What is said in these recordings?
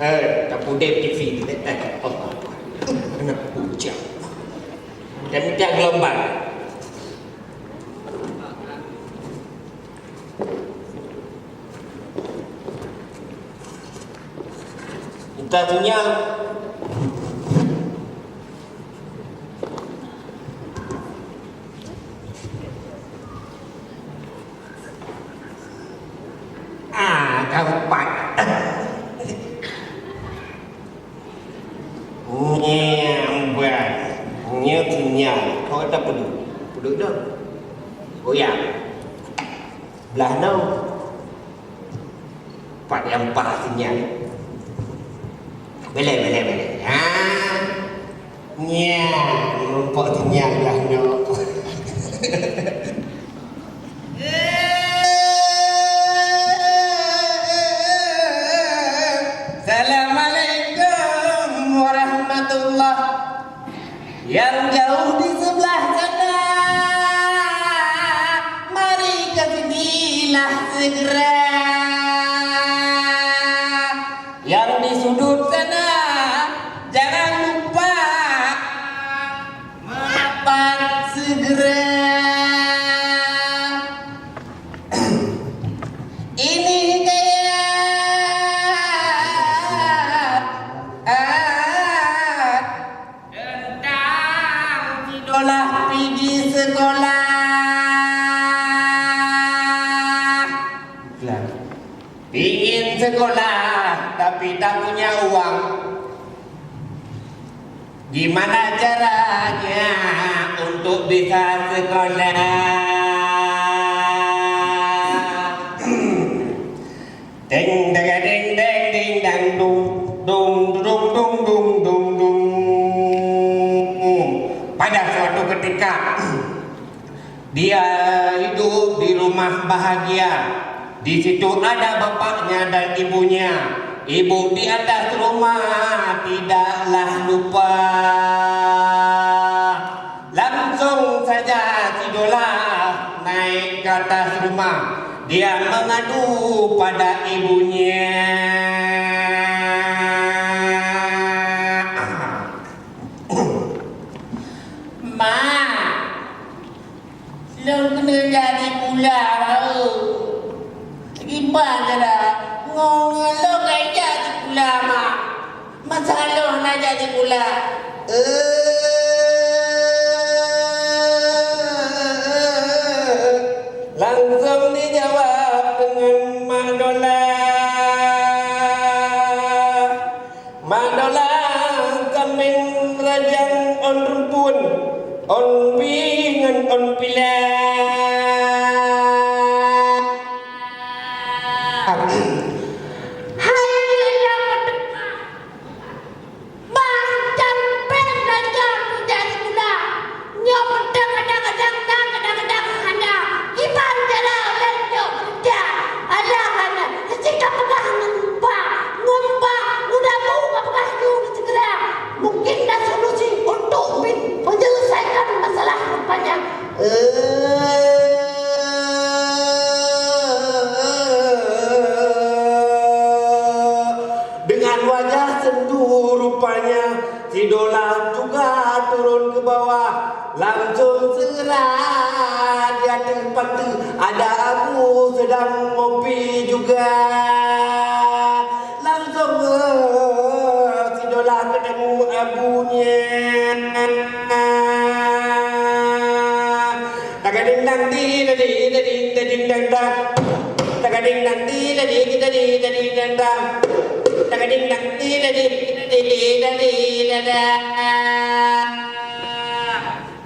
Tak pudih TV ni. Allah. Kena hujan. Dan minta gelombang. Kita punya tempat nyambat nyetinya kau tak peduk dah goyang belah no part yang pastinya boleh nya nampak tinya belah no Assalamualaikum warahmatullahi yang jauh di sebelah sana, mari ke sinilah segera. Yang di sudut sana, jangan lupa merapat segera. Ini pergi sekolah. Ingin sekolah tapi tak punya uang. Gimana caranya untuk bisa sekolah? Ding ding ding ding ding dang dung dung dung dung dung dung dung. Pada suatu ketika dia hidup di rumah bahagia. Di situ ada bapaknya dan ibunya. Ibu di atas rumah tidaklah lupa. Langsung saja si Dola naik ke atas rumah. Dia mengadu pada ibunya. Lo kena jadi pula tau. Gimana dah? Ngomong lo kayak jadi pula mak. Masalah nak jadi pula. Langsung dijawab dengan Mak Dola. Mak Dola kaming rajang on rumpun. On pingan on pila. Dengan wajah sendu rupanya, si Dola juga turun ke bawah. Langsung segera dia terpatu ada Abu sedang ngopi juga. Langsung si Dola ketemu Abunya. Tagading dang di dading dang dang. Tagading dang di dading dang dang. Tagading dang di dading dang.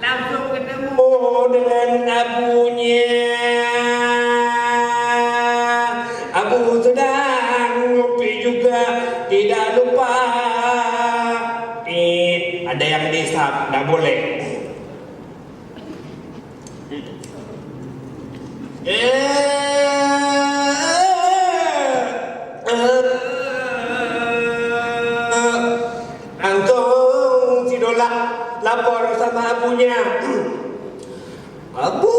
Langsung ketemu dengan Abunya. Abu sedang ngopi juga, tidak lupa. Ada yang disap, tak boleh. Langsung si Dola lapor sama Abunya. Abu,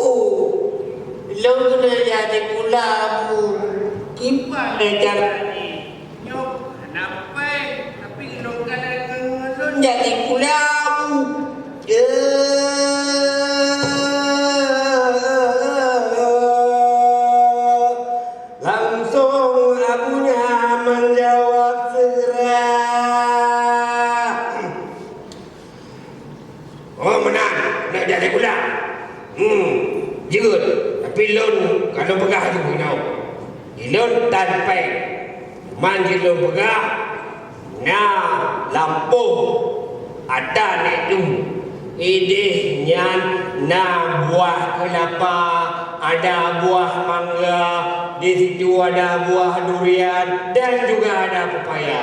lo kena jadi pula Abu. Gimana cara ni? Nyok, kenapa jadi pulang. Langsung abunya menjawab segera. Oh menang, nak jadi pulang. Jut, tapi lon kalau pegah tu kau. Lon tanpai. Manggil lon pegah. Nah, lampu ada nek tu. Idih nyan na buah kelapa, ada buah mangga, di situ ada buah durian dan juga ada pepaya.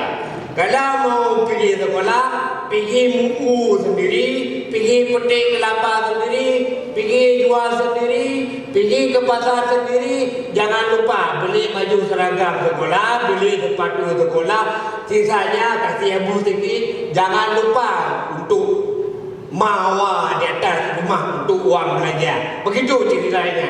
Kalau mau pergi sekolah, pergi muku sendiri, pergi petik kelapa sendiri, pergi jual sendiri, pergi ke pasar sendiri. Jangan lupa beli baju seragam sekolah, beli sepatu sekolah. Sisanya kasih ibu sedikit. Jangan lupa untuk mawa di atas rumah untuk uang belanja. Begitu ceritanya.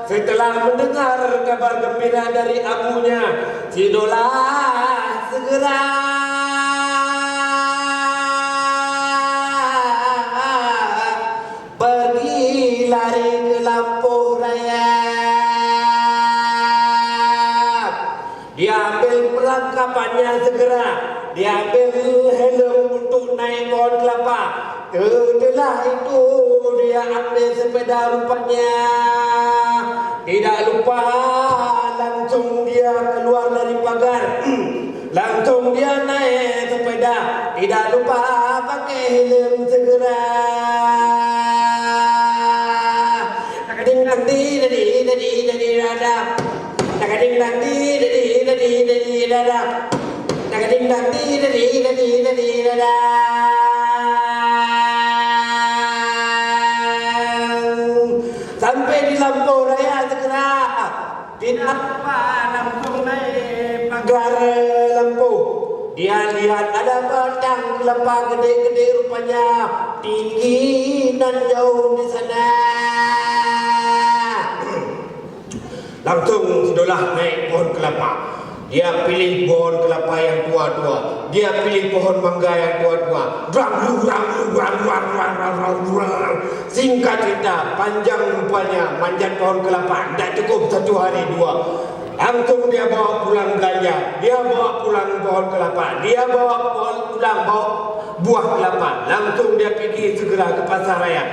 Setelah mendengar kabar gembira dari abunya, si Dola segera pergi lari ke lampu raya. Dia ambil perlengkapannya segera. Dia ambil helm untuk naik pohon kelapa. Setelah itu dia ambil sepeda rupanya. Tidak lupa langsung dia keluar dari pagar. Langsung dia naik sepeda. Tidak lupa pakai helm segera. Kadang nanti dari radap. Kadang nanti dari radap. Kadang nanti dari radap. Sampai di lampu raya segera. Tidak lupa langsung naik pagar lampu. Dia lihat ada batang kelapa gede-gede rupanya, tinggi dan jauh di sana. Langsung Sidolah naik pohon kelapa. Dia pilih pohon kelapa yang tua-tua. Dia pilih pohon mangga yang tua-tua. Singkat cerita, panjang rupanya manjat pohon kelapa. Tidak cukup 1 hari 2. Langsung dia bawa pulang belanja. Dia bawa pulang pohon kelapa. Dia bawa pulang buah kelapa. Langsung dia pergi segera ke pasar raya.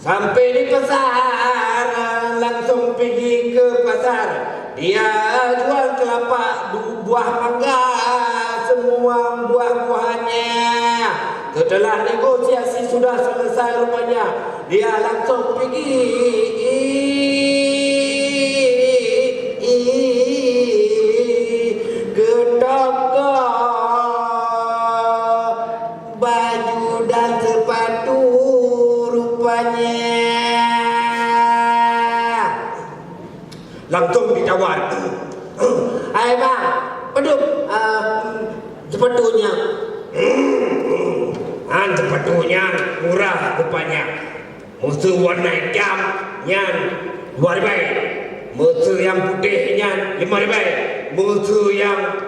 Sampai di pasar, langsung pergi ke pasar. Dia jual kelapa, buah mangga, semua buah-buahannya. Setelah negosiasi sudah selesai rupanya, dia langsung pergi ke toko baju dan sepatu rupanya. Langsung ditawar. Hai bang, peduk sepatunya. Sepatunya murah rupanya. Musuh warna hitam nyan 2.000. Musuh yang putih nyan 5.000. Musuh yang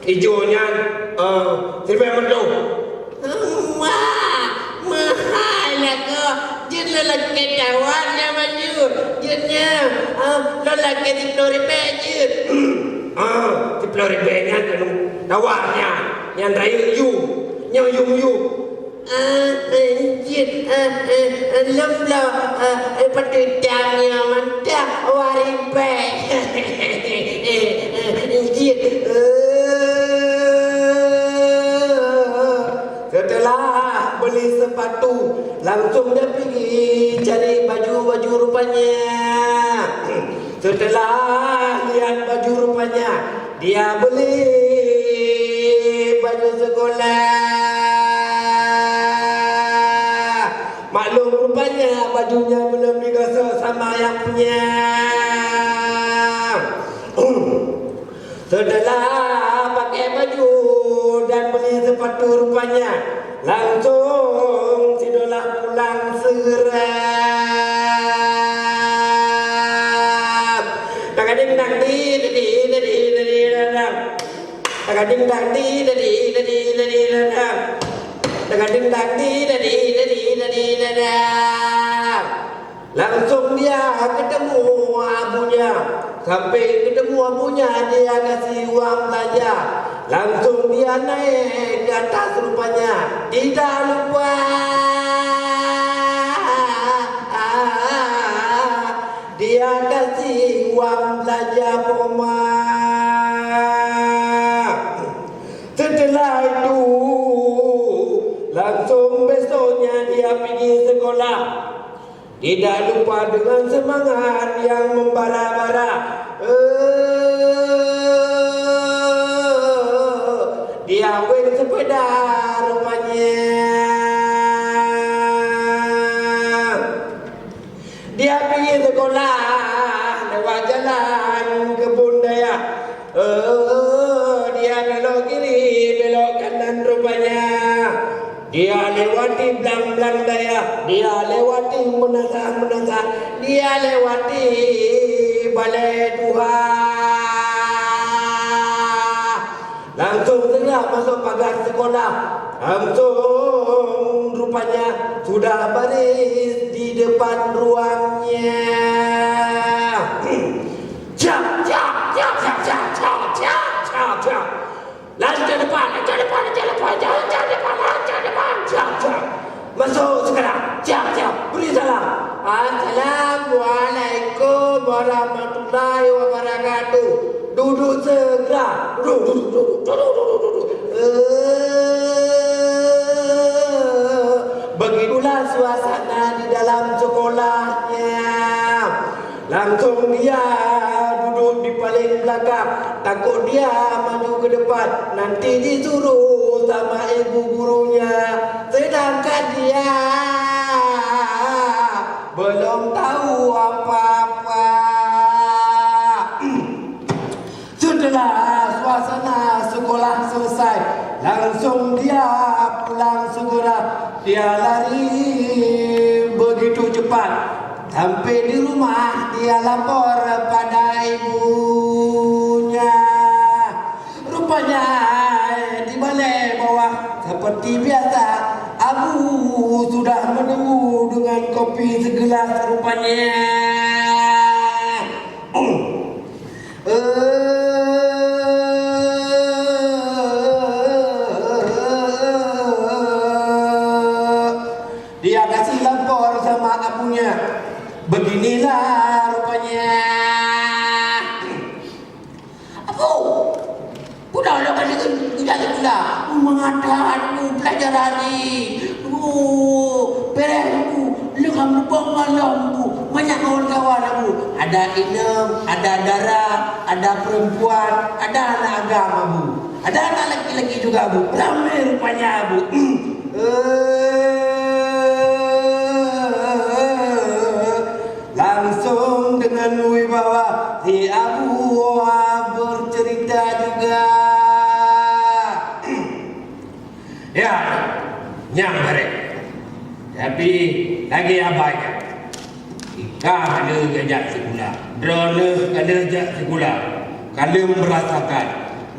hijau nyan 1.000 mendung. Wah, mahal lah kau. Jin lelaki tawar yang maju. Jinnya lelaki 10.000 jin. 10.000 nyan tawarnya. Yang raya you. Yang you. Jin lemblau petutangnya mantap waribay. Jin setelah beli sepatu, langsung dia pergi cari baju-baju rupanya. Setelah lihat baju rupanya, dia beli baju sekolah. Maklum rupanya bajunya belum digosok sama yang punya. Setelah pakai baju dan beli sepatu rupanya, Langsung si Dola pulang seram. Takading dang di dadang. Takading dang di dadang. Takading dang di dadang. Langsung dia ketemu abunya. Sampai ketemu abunya dia kasih uang belanja. Langsung dia naik ke atas rupanya. Tidak lupa dia kasih uang belanja Poma. Setelah itu langsung besoknya dia pergi sekolah. Tidak lupa dengan semangat yang membara-bara. Dia wing sepeda rupanya. Dia pergi sekolah lewat jalan kebun daya. Dia belok kiri, belok kanan rupanya. Dia lewati belang-belang daya. Dia lewati menasa-menasa. Dia lewati balai Tuhan. Langsung segera masuk pagar sekolah. Langsung rupanya sudah baris di depan ruangnya. Jap. Lanjut depan. Masuk sekarang. Jap. Beri salam. Assalamualaikum warahmatullahi wabarakatuh. Duduk segera. Duduk. Begitulah suasana di dalam sekolahnya. Langsung dia duduk di paling belakang. Takut dia maju ke depan, nanti disuruh sama ibu gurunya. Sedangkan dia belum tahu apa-apa. Setelah suasana sekolah selesai, langsung dia pulang segera. Dia lari begitu cepat. Sampai di rumah dia lapor pada ibunya. Rupanya di balai bawah seperti biasa Abu sudah menunggu dengan kopi segelas rupanya. Dia kasih lapor sama abunya. Beginilah rupanya. Abu, pudahlah kan pula mengadakan pelajaran ni. Peres aku, lekam lubang malam aku. Banyak kawan-kawan aku. Ada Inem, ada Dara, ada perempuan, ada anak agama aku. Ada anak lelaki-lelaki juga aku. Ramai rupanya aku. Langsung dengan wibawa si Abu bercerita juga. Ya, nyam barek. Tapi lagi abaikan. Ika ada gajak sekolah, drone ada gajak sekolah. Kalian merasakan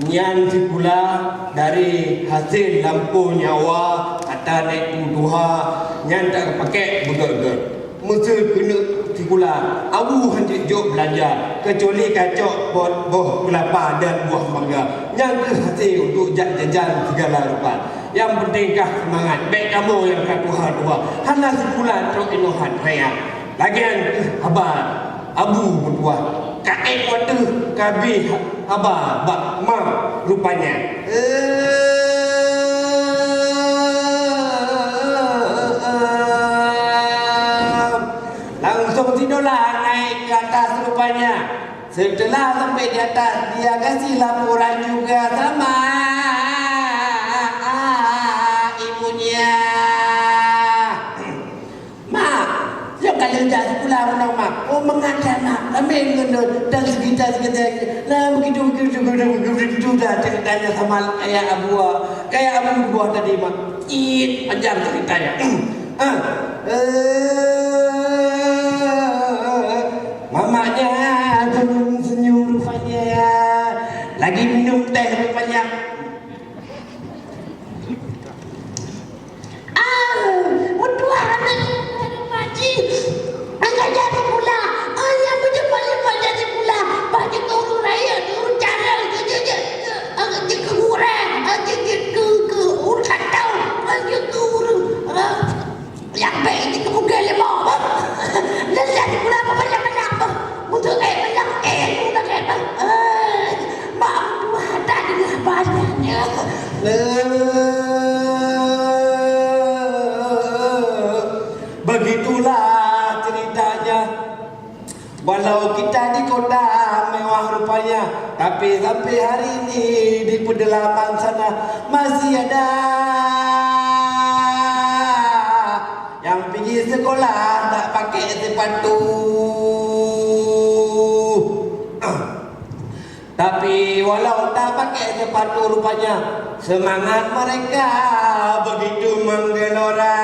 nyan sekolah dari hasil lampu nyawa atau naik tuha nyan tak pakai betul-betul. Mesti kena sekolah. Abu hendak jok belanja kecuali kacok buah kelapa dan buah mangga. Yang hasil untuk jajan segala rupa. Yang pentingkah semangat. Baik kamu yang kat Tuhan. Hana sekolah cok inohan saya. Lagian abah Abu berbuat. Kakek waktu kabih abah bak ma rupanya. Langsung tidurlah naik ke atas rupanya. Setelah sampai di atas, dia kasih laporan juga sama ibunya. Mak, yang kalian dah sekolah menang mak. Oh mengajar nak, ambil ngendut dan sekitar. Nah begitu dah ceritanya sama kayak Abu buah tadi mak. Panjang ceritanya. Mamanya senyum rupanya, lagi minum teh rupanya. Mertua anak pakcik agak jadi pula. Yang berjepal-jepal jadi pula. Pakcik turun raya, turun cara je ke kurang, ke urut kantau, ke urut yang baik ini kemudian lemah. Dan jadi pula apa banyak-banyak untuk banyak udah kayak mak mertua tak dengar banyaknya. Begitulah ceritanya. Walau kita di kota mewah rupanya, tapi sampai hari ini di pedalaman sana masih ada yang pergi sekolah tak pakai sepatu. Tapi walau tak pakai sepatu rupanya, semangat mereka begitu menggelora.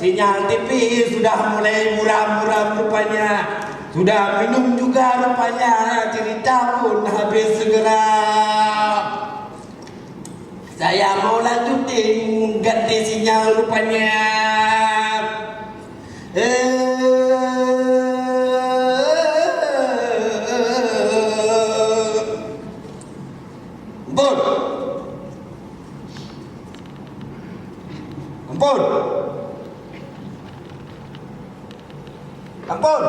Sinyal TV sudah mulai muram-muram rupanya. Sudah minum juga rupanya. Cerita pun habis segera. Saya mau lanjutin ganti sinyal rupanya. Ampun.